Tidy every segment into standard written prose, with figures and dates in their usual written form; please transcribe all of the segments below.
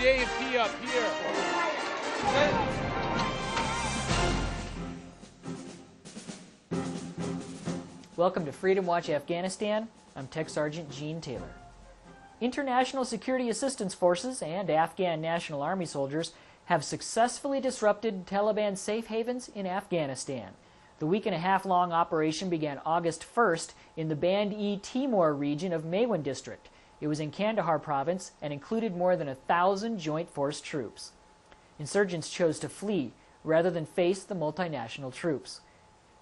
A&P up here. Welcome to Freedom Watch Afghanistan. I'm Tech Sergeant Gene Taylor. International Security Assistance Forces and Afghan National Army soldiers have successfully disrupted Taliban safe havens in Afghanistan. The week-and-a-half-long operation began August 1st in the Band-e-Timor region of Maiwand District. It was in Kandahar province and included more than 1,000 Joint Force troops. Insurgents chose to flee rather than face the multinational troops.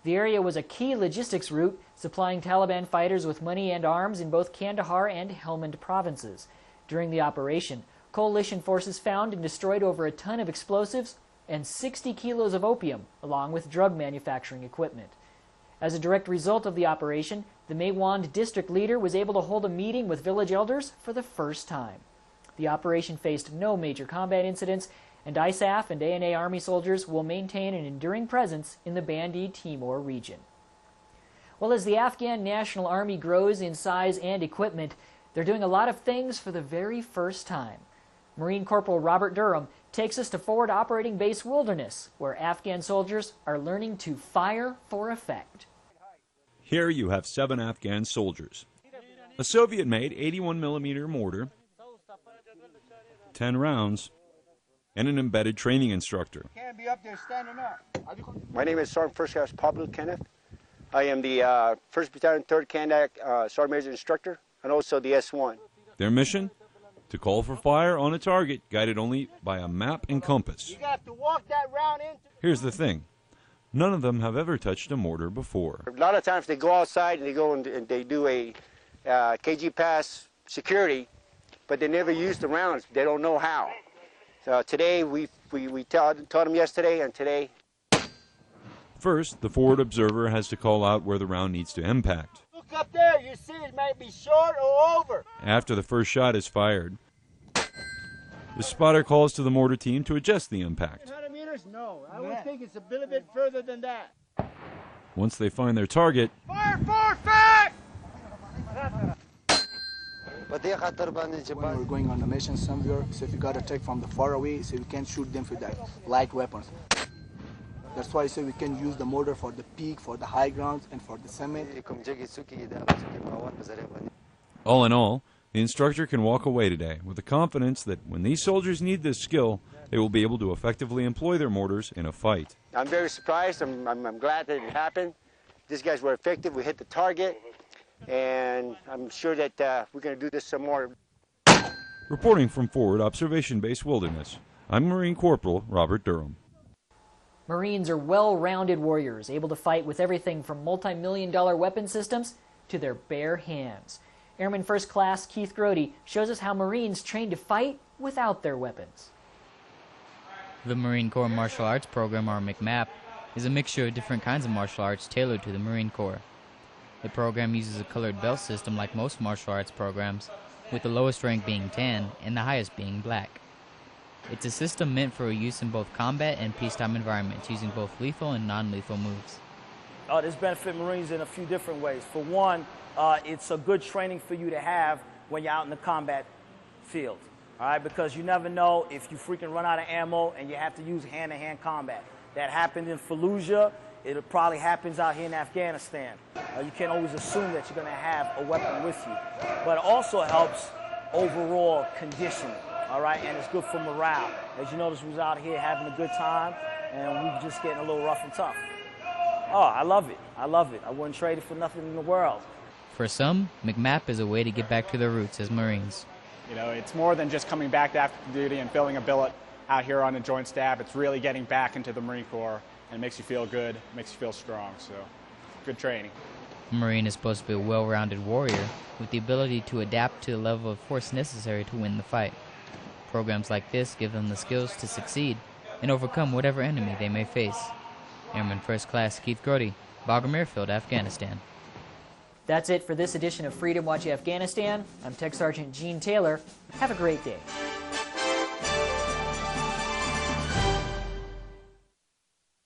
The area was a key logistics route, supplying Taliban fighters with money and arms in both Kandahar and Helmand provinces. During the operation, coalition forces found and destroyed over a ton of explosives and 60 kilos of opium, along with drug manufacturing equipment. As a direct result of the operation, the Maiwand district leader was able to hold a meeting with village elders for the first time. The operation faced no major combat incidents, and ISAF and ANA Army soldiers will maintain an enduring presence in the Band-e-Timor region. Well, as the Afghan National Army grows in size and equipment, they're doing a lot of things for the very first time. Marine Corporal Robert Durham takes us to Forward Operating Base Wilderness, where Afghan soldiers are learning to fire for effect. Here you have 7 Afghan soldiers. A Soviet-made 81mm mortar, 10 rounds, and an embedded training instructor. My name is Sergeant First Class Pablo Kenneth. I am the 1st Battalion 3rd Kandak Sergeant Major Instructor and also the S1. Their mission? To call for fire on a target guided only by a map and compass. You have to walk that round into. Here's the thing. None of them have ever touched a mortar before. A lot of times they go outside and they go and they do a KG pass security, but they never use the rounds. They don't know how. So today we taught them yesterday and today. First, the forward observer has to call out where the round needs to impact. Look up there, you see it might be short or over. After the first shot is fired, the spotter calls to the mortar team to adjust the impact. 100 meters? No, I would think it's a little bit further than that. Once they find their target, Fire for effect! When we're going on a mission somewhere, so if you got to take from the far away, so we can shoot them with the light weapons. That's why we can use the mortar for the peak, for the high grounds, and for the summit. all in all, the instructor can walk away today with the confidence that when these soldiers need this skill, they will be able to effectively employ their mortars in a fight. I'm very surprised. I'm glad that it happened. These guys were effective. We hit the target. And I'm sure that we're going to do this some more. Reporting from Forward Observation Base Wilderness, I'm Marine Corporal Robert Durham. Marines are well-rounded warriors, able to fight with everything from multi-million-dollar weapon systems to their bare hands. Airman First Class Keith Grody shows us how Marines train to fight without their weapons. The Marine Corps Martial Arts Program, or MCMAP, is a mixture of different kinds of martial arts tailored to the Marine Corps. The program uses a colored belt system like most martial arts programs, with the lowest rank being tan and the highest being black. It's a system meant for use in both combat and peacetime environments, using both lethal and non-lethal moves. This benefits Marines in a few different ways. For one, it's a good training for you to have when you're out in the combat field, all right? Because you never know if you freaking run out of ammo and you have to use hand-to-hand combat. That happened in Fallujah. It probably happens out here in Afghanistan. You can't always assume that you're going to have a weapon with you. But it also helps overall conditioning, all right? And it's good for morale. As you notice, we was out here having a good time, and we were just getting a little rough and tough. Oh, I love it. I love it. I wouldn't trade it for nothing in the world. For some, MCMAP is a way to get back to their roots as Marines. You know, it's more than just coming back to active duty and filling a billet out here on the Joint Staff. It's really getting back into the Marine Corps. And it makes you feel good, makes you feel strong, so good training. A Marine is supposed to be a well-rounded warrior with the ability to adapt to the level of force necessary to win the fight. Programs like this give them the skills to succeed and overcome whatever enemy they may face. Airman First Class Keith Grody, Bagram Airfield, Afghanistan. That's it for this edition of Freedom Watch Afghanistan. I'm Tech Sergeant Gene Taylor. Have a great day.